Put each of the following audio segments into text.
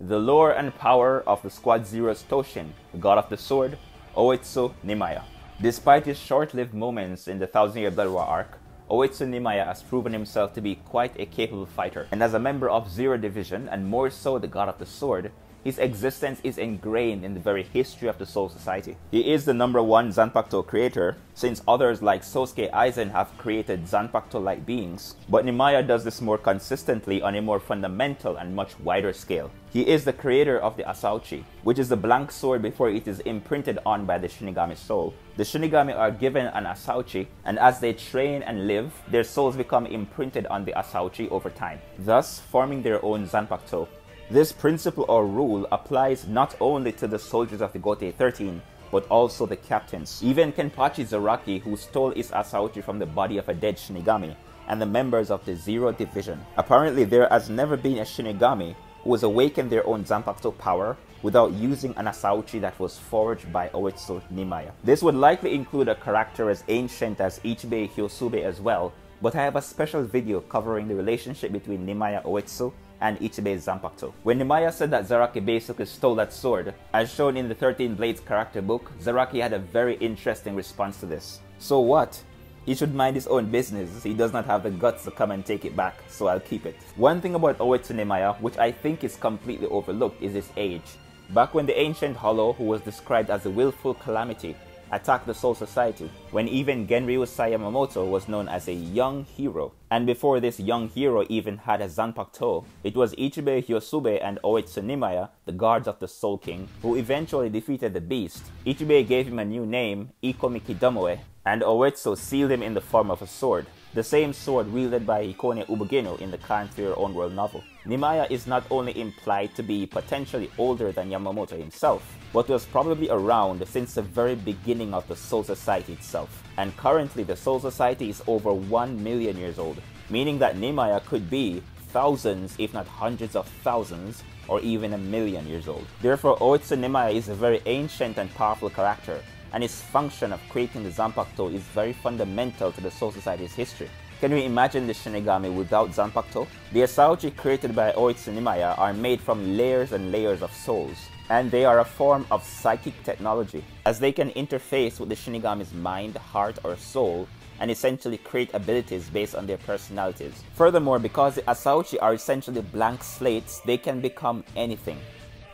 The lore and power of the Squad Zero's Toshin, the god of the sword, Oetsu Nimaiya. Despite his short-lived moments in the Thousand Year Blood War arc, Oetsu Nimaiya has proven himself to be quite a capable fighter, and as a member of Zero Division, and more so the God of the Sword, his existence is ingrained in the very history of the Soul Society. He is the #1 Zanpakuto creator, since others like Sosuke Aizen have created Zanpakuto-like beings, but Nimaiya does this more consistently on a more fundamental and much wider scale. He is the creator of the Asauchi, which is the blank sword before it is imprinted on by the Shinigami soul. The Shinigami are given an Asauchi, and as they train and live, their souls become imprinted on the Asauchi over time, thus forming their own Zanpakuto. This principle or rule applies not only to the soldiers of the Gotei 13, but also the captains. Even Kenpachi Zaraki, who stole his Asauchi from the body of a dead Shinigami, and the members of the Zero Division. Apparently there has never been a Shinigami who has awakened their own Zanpakuto power without using an Asauchi that was forged by Oetsu Nimaiya. This would likely include a character as ancient as Ichibei Hyosube as well, but I have a special video covering the relationship between Nimaiya Oetsu and Ichibei Zanpakuto. When Nimaiya said that Zaraki basically stole that sword, as shown in the 13 Blades character book, Zaraki had a very interesting response to this. So what? He should mind his own business. He does not have the guts to come and take it back, so I'll keep it. One thing about Oetsu Nimaiya, which I think is completely overlooked, is his age. Back when the ancient Hollow, who was described as the Willful Calamity, attacked the Soul Society, when even Genryu Yamamoto was known as a young hero. And before this young hero even had a Zanpakuto, it was Ichibei Hyosube and Oetsu Nimaiya, the guards of the Soul King, who eventually defeated the beast. Ichibei gave him a new name, Ikomiki Damoe, and Oetsu sealed him in the form of a sword, the same sword wielded by Hikone Ubugeno in the Kan for Your Own World novel. Nimaiya is not only implied to be potentially older than Yamamoto himself, but was probably around since the very beginning of the Soul Society itself. And currently the Soul Society is over 1 million years old, meaning that Nimaiya could be thousands, if not hundreds of thousands, or even 1 million years old. Therefore, Oetsu Nimaiya is a very ancient and powerful character, and his function of creating the Zanpakuto is very fundamental to the Soul Society's history. Can you imagine the Shinigami without Zanpakuto? The Asauchi created by Oetsu Nimaiya are made from layers and layers of souls, and they are a form of psychic technology, as they can interface with the Shinigami's mind, heart, or soul, and essentially create abilities based on their personalities. Furthermore, because the Asauchi are essentially blank slates, they can become anything.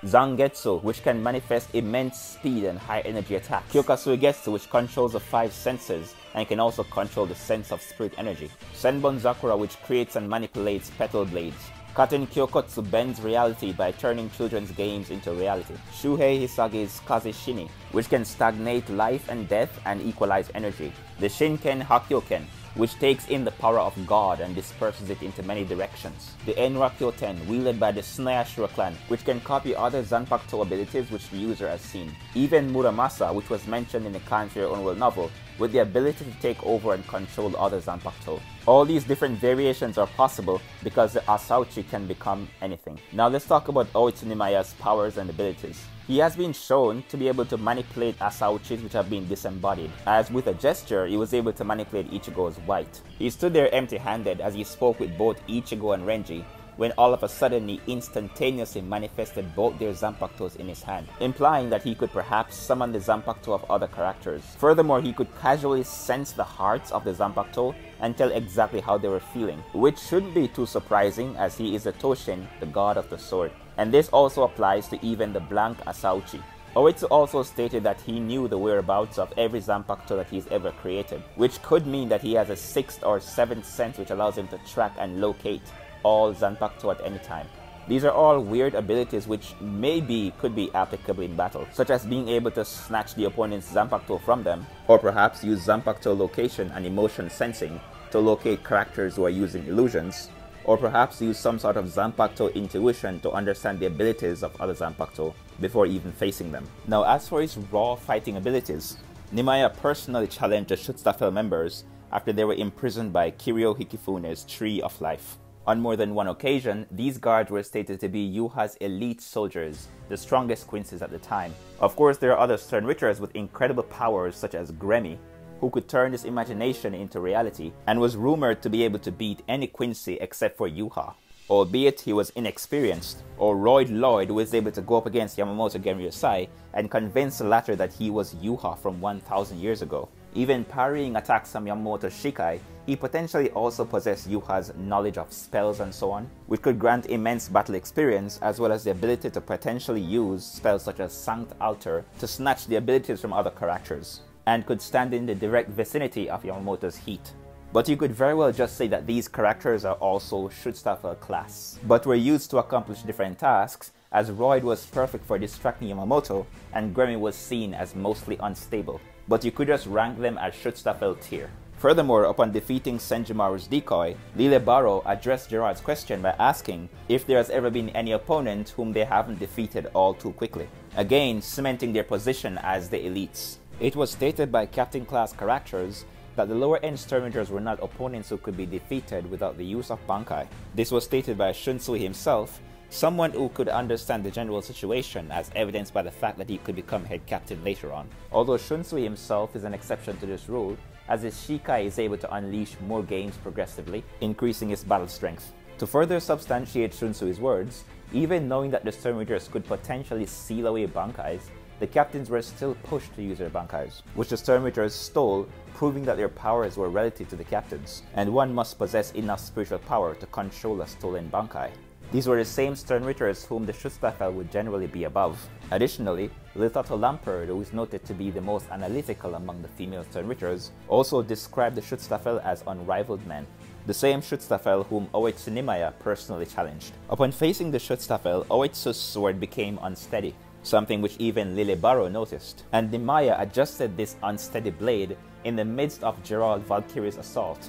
Zangetsu, which can manifest immense speed and high energy attacks. Kyokasuigetsu, which controls the 5 senses and can also control the sense of spirit energy. Senbon Zakura, which creates and manipulates petal blades. Katen Kyokotsu bends reality by turning children's games into reality. Shuhei Hisage's Kaze Shini, which can stagnate life and death and equalize energy. The Shinken Hakyoken, which takes in the power of God and disperses it into many directions. The Enrakyoten, wielded by the Tsunayashiro clan, which can copy other Zanpakuto abilities which the user has seen. Even Muramasa, which was mentioned in the Kan for Your Own World novel, with the ability to take over and control other Zanpakuto. All these different variations are possible because the Asauchi can become anything. Now let's talk about Oetsu Nimaiya's powers and abilities. He has been shown to be able to manipulate Asauchis which have been disembodied, as with a gesture he was able to manipulate Ichigo's white. He stood there empty-handed as he spoke with both Ichigo and Renji, when all of a sudden he instantaneously manifested both their Zanpakutos in his hand, implying that he could perhaps summon the Zanpakuto of other characters. Furthermore, he could casually sense the hearts of the Zanpakuto and tell exactly how they were feeling, which shouldn't be too surprising as he is a Toshin, the god of the sword. And this also applies to even the blank Asauchi. Oetsu also stated that he knew the whereabouts of every Zanpakuto that he's ever created, which could mean that he has a 6th or 7th sense which allows him to track and locate all Zanpakuto at any time. These are all weird abilities which maybe could be applicable in battle, such as being able to snatch the opponent's Zanpakuto from them, or perhaps use Zanpakuto location and emotion sensing to locate characters who are using illusions, or perhaps use some sort of Zanpakuto intuition to understand the abilities of other Zanpakuto before even facing them. Now as for his raw fighting abilities, Nimaiya personally challenged the Shutsafel members after they were imprisoned by Kiryu Hikifune's Tree of Life. On more than one occasion, these guards were stated to be Yuha's elite soldiers, the strongest quinces at the time. Of course, there are other stern richters with incredible powers such as Gremi, who could turn his imagination into reality, and was rumored to be able to beat any Quincy except for Yuha. albeit he was inexperienced, or Royd Lloyd was able to go up against Yamamoto Genryusai and convince the latter that he was Yuha from 1000 years ago. Even parrying attacks from Yamamoto's Shikai, he potentially also possessed Yuha's knowledge of spells and so on, which could grant immense battle experience as well as the ability to potentially use spells such as Sanct Alter to snatch the abilities from other characters, and could stand in the direct vicinity of Yamamoto's heat. But you could very well just say that these characters are also Schutzstaffel class, but were used to accomplish different tasks, as Royd was perfect for distracting Yamamoto and Gremmy was seen as mostly unstable. But you could just rank them as Schutzstaffel tier. Furthermore, upon defeating Senjumaru's decoy, Lille Barrow addressed Gerard's question by asking if there has ever been any opponent whom they haven't defeated all too quickly, again cementing their position as the elites. It was stated by Captain Class characters that the lower end Stormtroopers were not opponents who could be defeated without the use of Bankai. This was stated by Shunsui himself, someone who could understand the general situation, as evidenced by the fact that he could become head captain later on. Although Shunsui himself is an exception to this rule, as his Shikai is able to unleash more games progressively, increasing his battle strength. To further substantiate Shunsui's words, even knowing that the Stormtroopers could potentially seal away Bankais, the captains were still pushed to use their Bankais, which the Stormtroopers stole, proving that their powers were relative to the captains, and one must possess enough spiritual power to control a stolen Bankai. These were the same Stormtroopers whom the Schutzstaffel would generally be above. Additionally, Lithoto Lamperd, who is noted to be the most analytical among the female Stormtroopers, also described the Schutzstaffel as unrivaled men, the same Schutzstaffel whom Oetsu Nimaiya personally challenged. Upon facing the Schutzstaffel, Oetsu's sword became unsteady, something which even Lille Barrow noticed, and Nimaiya adjusted this unsteady blade in the midst of Gerard Valkyrie's assault.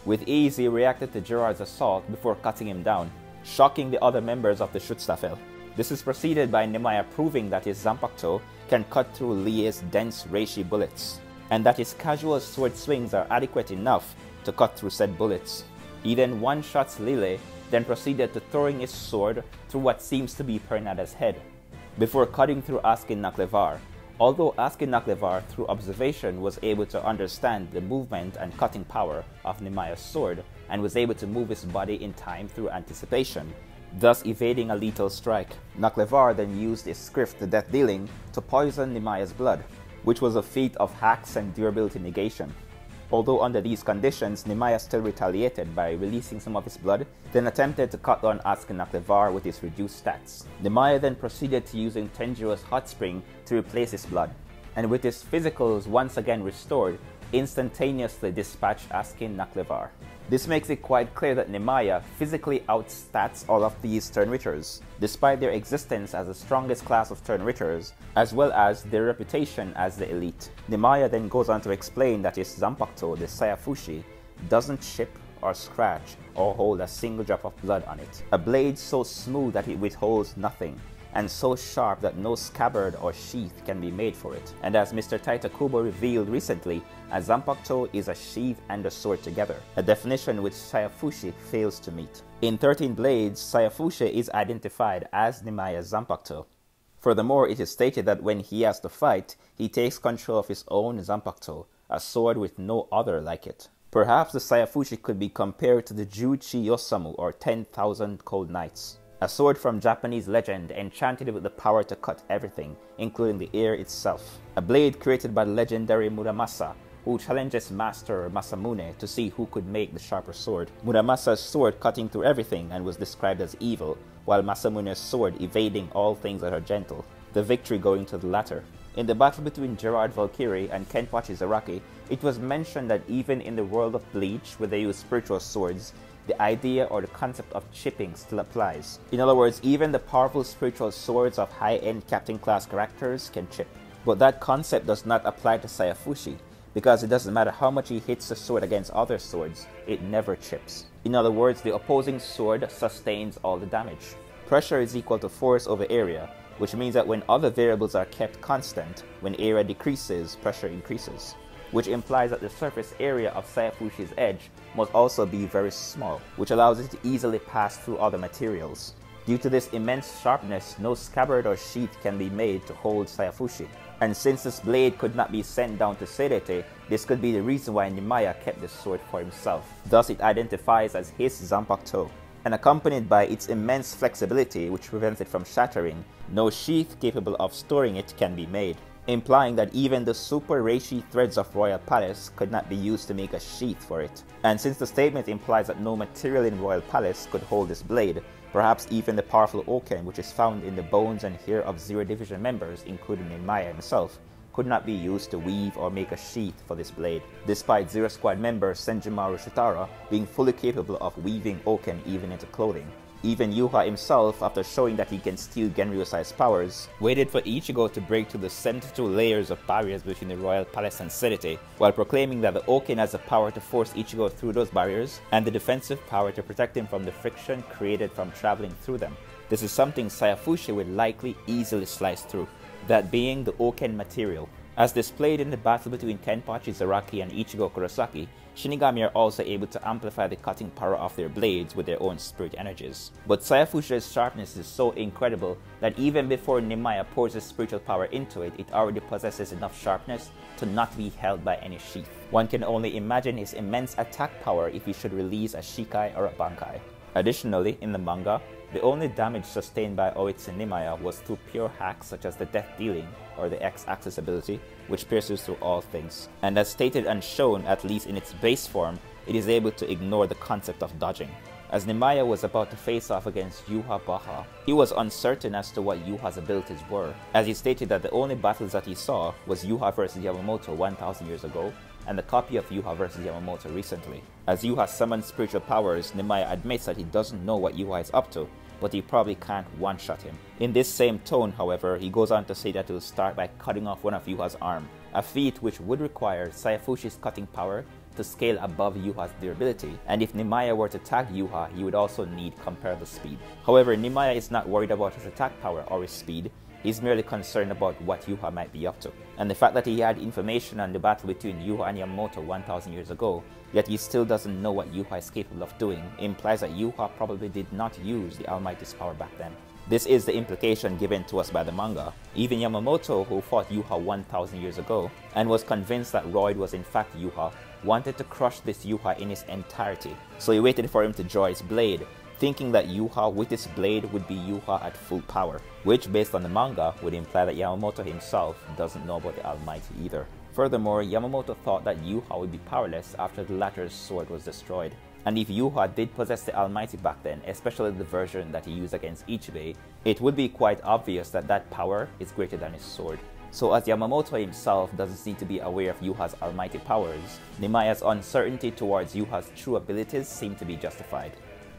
With ease, he reacted to Gerard's assault before cutting him down, shocking the other members of the Schutzstaffel. This is preceded by Nimaiya proving that his Zanpakuto can cut through Lie's dense reishi bullets, and that his casual sword swings are adequate enough to cut through said bullets. He then one-shots Lille, then proceeded to throwing his sword through what seems to be Pernada's head, before cutting through Askin Naklevar. Although Askin Naklevar, through observation, was able to understand the movement and cutting power of Nimaiya's sword, and was able to move his body in time through anticipation, thus evading a lethal strike, Naklevar then used his script, the death dealing, to poison Nimaiya's blood, which was a feat of hacks and durability negation. Although under these conditions, Nimaiya still retaliated by releasing some of his blood, then attempted to cut down Askin Naklevar with his reduced stats. Nimaiya then proceeded to using Tenjiro's Hot Spring to replace his blood, and with his physicals once again restored, instantaneously dispatched Askin Naklevar. This makes it quite clear that Nimaiya physically outstats all of these Turnritters, despite their existence as the strongest class of Turnritters, as well as their reputation as the elite. Nimaiya then goes on to explain that his Zanpakuto, the Sayafushi, doesn't chip or scratch or hold a single drop of blood on it. A blade so smooth that it withholds nothing, and so sharp that no scabbard or sheath can be made for it. And as Mr. Tite Kubo revealed recently, a Zanpakuto is a sheath and a sword together, a definition which Sayafushi fails to meet. In 13 Blades, Sayafushi is identified as Nimaiya's Zanpakuto. Furthermore, it is stated that when he has to fight, he takes control of his own Zanpakuto, a sword with no other like it. Perhaps the Sayafushi could be compared to the Juuchi Yosamu, or 10,000 Cold Knights, a sword from Japanese legend enchanted with the power to cut everything, including the air itself. A blade created by the legendary Muramasa, who challenges Master Masamune to see who could make the sharper sword. Muramasa's sword cutting through everything and was described as evil, while Masamune's sword evading all things that are gentle, the victory going to the latter. In the battle between Gerard Valkyrie and Kenpachi Zaraki, it was mentioned that even in the world of Bleach, where they use spiritual swords, the idea or the concept of chipping still applies. In other words, even the powerful spiritual swords of high-end captain class characters can chip. But that concept does not apply to Sayafushi, because it doesn't matter how much he hits the sword against other swords, it never chips. In other words, the opposing sword sustains all the damage. Pressure is equal to force over area, which means that when other variables are kept constant, when area decreases, pressure increases, which implies that the surface area of Sayafushi's edge must also be very small, which allows it to easily pass through other materials. Due to this immense sharpness, no scabbard or sheath can be made to hold Sayafushi. And since this blade could not be sent down to Serete, this could be the reason why Nimaiya kept this sword for himself. Thus it identifies as his Zanpakuto. and accompanied by its immense flexibility which prevents it from shattering, no sheath capable of storing it can be made, implying that even the super reishi threads of Royal Palace could not be used to make a sheath for it. And since the statement implies that no material in Royal Palace could hold this blade, perhaps even the powerful oken which is found in the bones and hair of Zero Division members, including Nimaiya himself, could not be used to weave or make a sheath for this blade, despite Zero Squad member Senjimaru Shitara being fully capable of weaving oken even into clothing. Even Yuha himself, after showing that he can steal Genryu-sized powers, waited for Ichigo to break through the 72 layers of barriers between the Royal Palace and City, while proclaiming that the oken has the power to force Ichigo through those barriers, and the defensive power to protect him from the friction created from traveling through them. This is something Saifushi would likely easily slice through, that being the oken material. As displayed in the battle between Kenpachi Zaraki and Ichigo Kurosaki, Shinigami are also able to amplify the cutting power of their blades with their own spirit energies. But Sayafushi's sharpness is so incredible that even before Nimaiya pours his spiritual power into it, it already possesses enough sharpness to not be held by any sheath. One can only imagine his immense attack power if he should release a Shikai or a Bankai. Additionally, in the manga, the only damage sustained by Oetsu Nimaiya was through pure hacks such as the Death Dealing or the X-Axis ability, which pierces through all things. And as stated and shown, at least in its base form, it is able to ignore the concept of dodging. As Nimaiya was about to face off against Yuha Baha, he was uncertain as to what Yuha's abilities were, as he stated that the only battles that he saw was Yuha vs Yamamoto 1000 years ago, and the copy of Yuha vs Yamamoto recently. As Yuha summons spiritual powers, Nimaiya admits that he doesn't know what Yuha is up to, but he probably can't one-shot him. In this same tone, however, he goes on to say that he will start by cutting off one of Yuha's arm, a feat which would require Sayafushi's cutting power to scale above Yuha's durability, and if Nimaiya were to tag Yuha, he would also need comparable speed. However, Nimaiya is not worried about his attack power or his speed. He's merely concerned about what Yuha might be up to. And the fact that he had information on the battle between Yuha and Yamamoto 1000 years ago, yet he still doesn't know what Yuha is capable of doing, implies that Yuha probably did not use the Almighty's power back then. This is the implication given to us by the manga. Even Yamamoto, who fought Yuha 1000 years ago, and was convinced that Royd was in fact Yuha, wanted to crush this Yuha in its entirety. So he waited for him to draw his blade, thinking that Yuha with his blade would be Yuha at full power, which based on the manga would imply that Yamamoto himself doesn't know about the Almighty either. Furthermore, Yamamoto thought that Yuha would be powerless after the latter's sword was destroyed. And if Yuha did possess the Almighty back then, especially the version that he used against Ichibei, it would be quite obvious that that power is greater than his sword. So as Yamamoto himself doesn't seem to be aware of Yuha's almighty powers, Nimaiya's uncertainty towards Yuha's true abilities seemed to be justified.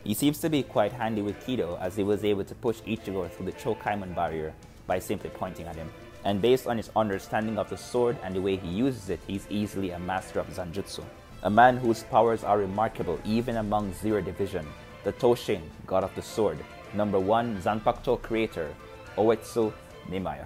He seems to be quite handy with Kido, as he was able to push Ichigo through the Chokaimon barrier by simply pointing at him. And based on his understanding of the sword and the way he uses it, he's easily a master of Zanjutsu. A man whose powers are remarkable even among Zero Division, the Toshin, god of the sword, #1 Zanpakuto creator, Oetsu Nimaiya.